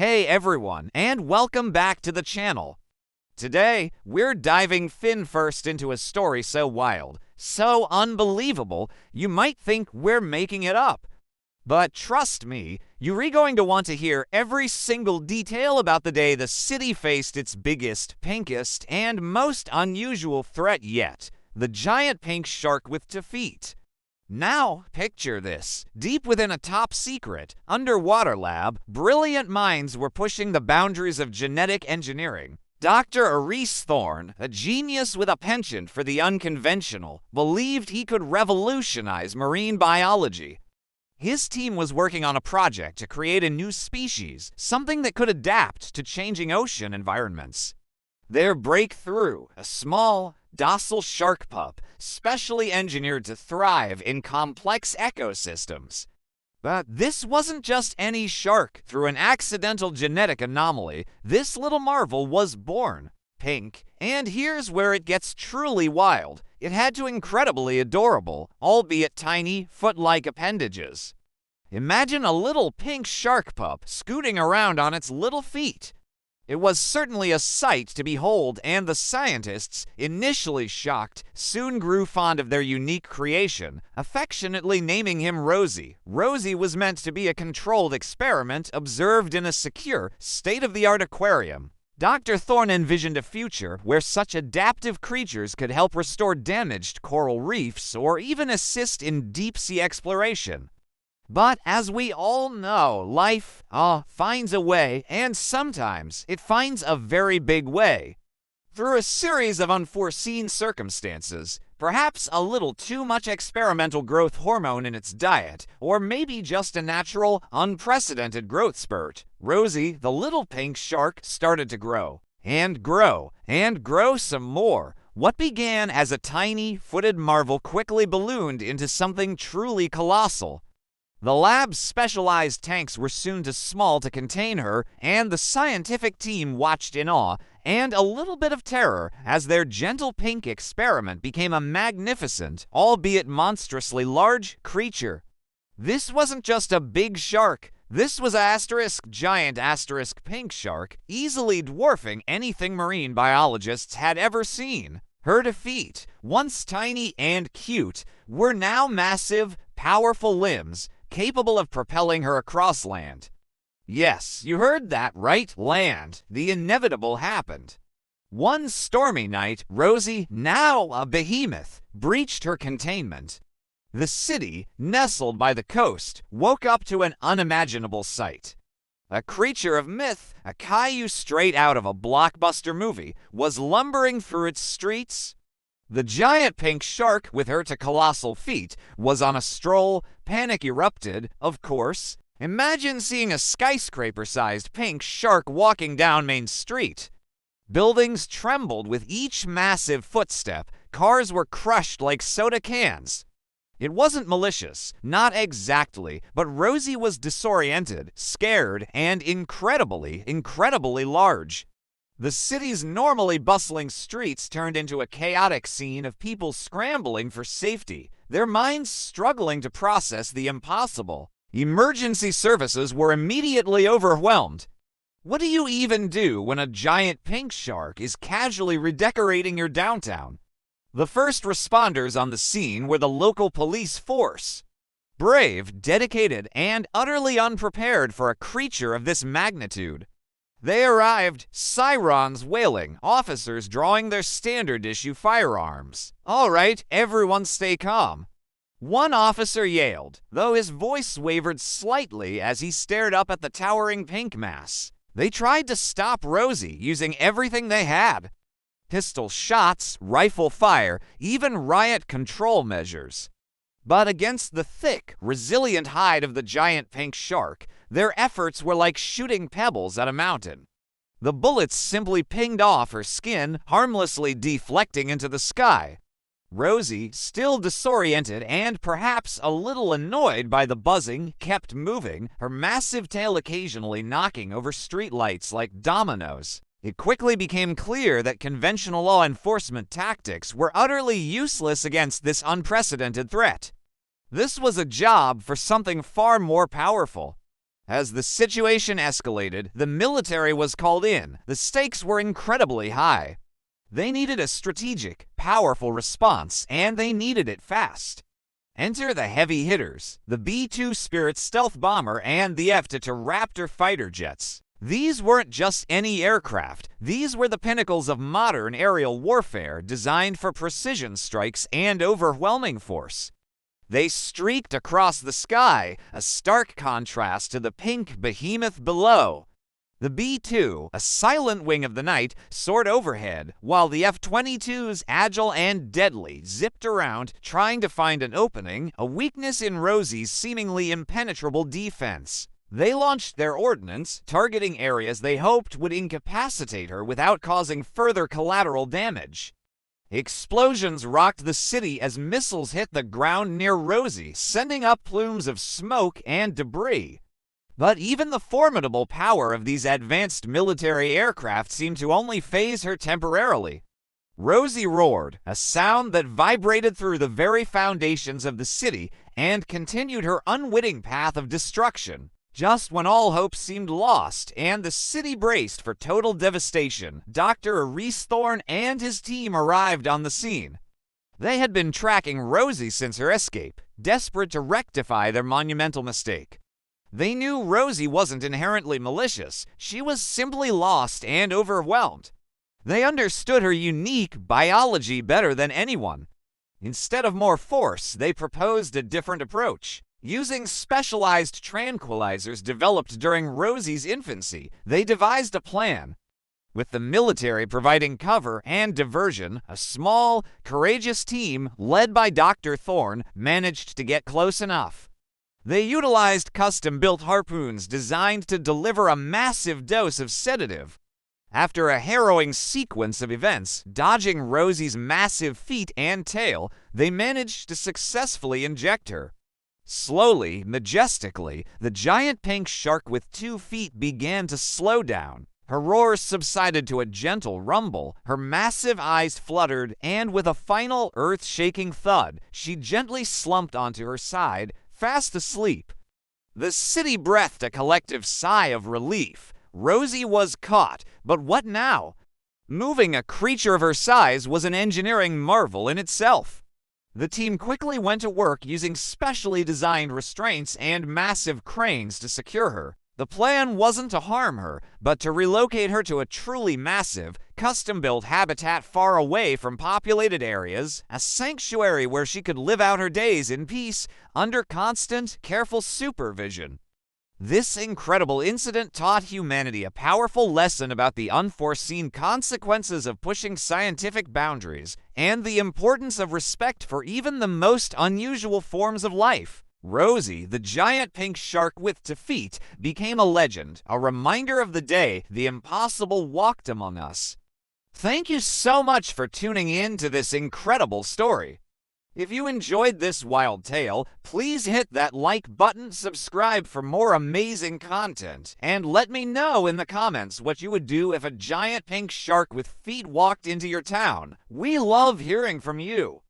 Hey everyone, and welcome back to the channel. Today, we're diving fin first into a story so wild, so unbelievable, you might think we're making it up. But trust me, you're going to want to hear every single detail about the day the city faced its biggest, pinkest, and most unusual threat yet, the giant pink shark with 2 feet. Now, picture this. Deep within a top-secret, underwater lab, brilliant minds were pushing the boundaries of genetic engineering. Dr. Aris Thorne, a genius with a penchant for the unconventional, believed he could revolutionize marine biology. His team was working on a project to create a new species, something that could adapt to changing ocean environments. Their breakthrough, a small, docile shark pup, specially engineered to thrive in complex ecosystems. But this wasn't just any shark. Through an accidental genetic anomaly, this little marvel was born pink, and here's where it gets truly wild. It had 2 incredibly adorable, albeit tiny, foot-like appendages. Imagine a little pink shark pup scooting around on its little feet. It was certainly a sight to behold, and the scientists, initially shocked, soon grew fond of their unique creation, affectionately naming him Rosie. Rosie was meant to be a controlled experiment observed in a secure, state-of-the-art aquarium. Dr. Thorne envisioned a future where such adaptive creatures could help restore damaged coral reefs or even assist in deep-sea exploration. But as we all know, life finds a way, and sometimes it finds a very big way. Through a series of unforeseen circumstances, perhaps a little too much experimental growth hormone in its diet, or maybe just a natural, unprecedented growth spurt, Rosie, the little pink shark, started to grow. And grow, and grow some more. What began as a tiny, footed marvel quickly ballooned into something truly colossal. The lab's specialized tanks were soon too small to contain her, and the scientific team watched in awe and a little bit of terror as their gentle pink experiment became a magnificent, albeit monstrously large, creature. This wasn't just a big shark. This was a giant pink shark, easily dwarfing anything marine biologists had ever seen. Her 2 feet, once tiny and cute, were now massive, powerful limbs, capable of propelling her across land. Yes, you heard that right, land. The inevitable happened. One stormy night, Rosie, now a behemoth, breached her containment. The city, nestled by the coast, woke up to an unimaginable sight. A creature of myth, a Caillou straight out of a blockbuster movie, was lumbering through its streets. The giant pink shark, with her 2 colossal feet, was on a stroll. Panic erupted, of course. Imagine seeing a skyscraper-sized pink shark walking down Main Street. Buildings trembled with each massive footstep. Cars were crushed like soda cans. It wasn't malicious, not exactly, but Rosie was disoriented, scared, and incredibly large. The city's normally bustling streets turned into a chaotic scene of people scrambling for safety, their minds struggling to process the impossible. Emergency services were immediately overwhelmed. What do you even do when a giant pink shark is casually redecorating your downtown? The first responders on the scene were the local police force. Brave, dedicated, and utterly unprepared for a creature of this magnitude. They arrived, sirens wailing, officers drawing their standard-issue firearms. All right, everyone stay calm. One officer yelled, though his voice wavered slightly as he stared up at the towering pink mass. They tried to stop Rosie using everything they had. Pistol shots, rifle fire, even riot control measures. But against the thick, resilient hide of the giant pink shark, their efforts were like shooting pebbles at a mountain. The bullets simply pinged off her skin, harmlessly deflecting into the sky. Rosie, still disoriented and perhaps a little annoyed by the buzzing, kept moving, her massive tail occasionally knocking over streetlights like dominoes. It quickly became clear that conventional law enforcement tactics were utterly useless against this unprecedented threat. This was a job for something far more powerful. As the situation escalated, the military was called in. The stakes were incredibly high. They needed a strategic, powerful response, and they needed it fast. Enter the heavy hitters, the B-2 Spirit stealth bomber and the F-22 Raptor fighter jets. These weren't just any aircraft. These were the pinnacles of modern aerial warfare designed for precision strikes and overwhelming force. They streaked across the sky, a stark contrast to the pink behemoth below. The B-2, a silent wing of the night, soared overhead, while the F-22s, agile and deadly, zipped around, trying to find an opening, a weakness in Rosie's seemingly impenetrable defense. They launched their ordnance, targeting areas they hoped would incapacitate her without causing further collateral damage. Explosions rocked the city as missiles hit the ground near Rosie, sending up plumes of smoke and debris. But even the formidable power of these advanced military aircraft seemed to only phase her temporarily. Rosie roared, a sound that vibrated through the very foundations of the city and continued her unwitting path of destruction. Just when all hope seemed lost and the city braced for total devastation, Dr. Reese Thorne and his team arrived on the scene. They had been tracking Rosie since her escape, desperate to rectify their monumental mistake. They knew Rosie wasn't inherently malicious. She was simply lost and overwhelmed. They understood her unique biology better than anyone. Instead of more force, they proposed a different approach. Using specialized tranquilizers developed during Rosie's infancy, they devised a plan. With the military providing cover and diversion, a small, courageous team, led by Dr. Thorne, managed to get close enough. They utilized custom-built harpoons designed to deliver a massive dose of sedative. After a harrowing sequence of events, dodging Rosie's massive feet and tail, they managed to successfully inject her. Slowly, majestically, the giant pink shark with 2 feet began to slow down. Her roars subsided to a gentle rumble, her massive eyes fluttered, and with a final earth-shaking thud, she gently slumped onto her side, fast asleep. The city breathed a collective sigh of relief. Rosie was caught, but what now? Moving a creature of her size was an engineering marvel in itself. The team quickly went to work using specially designed restraints and massive cranes to secure her. The plan wasn't to harm her, but to relocate her to a truly massive, custom-built habitat far away from populated areas, a sanctuary where she could live out her days in peace under constant, careful supervision. This incredible incident taught humanity a powerful lesson about the unforeseen consequences of pushing scientific boundaries and the importance of respect for even the most unusual forms of life. Rosie, the giant pink shark with 2 feet, became a legend, a reminder of the day the impossible walked among us. Thank you so much for tuning in to this incredible story. If you enjoyed this wild tale, please hit that like button, subscribe for more amazing content, and let me know in the comments what you would do if a giant pink shark with feet walked into your town. We love hearing from you.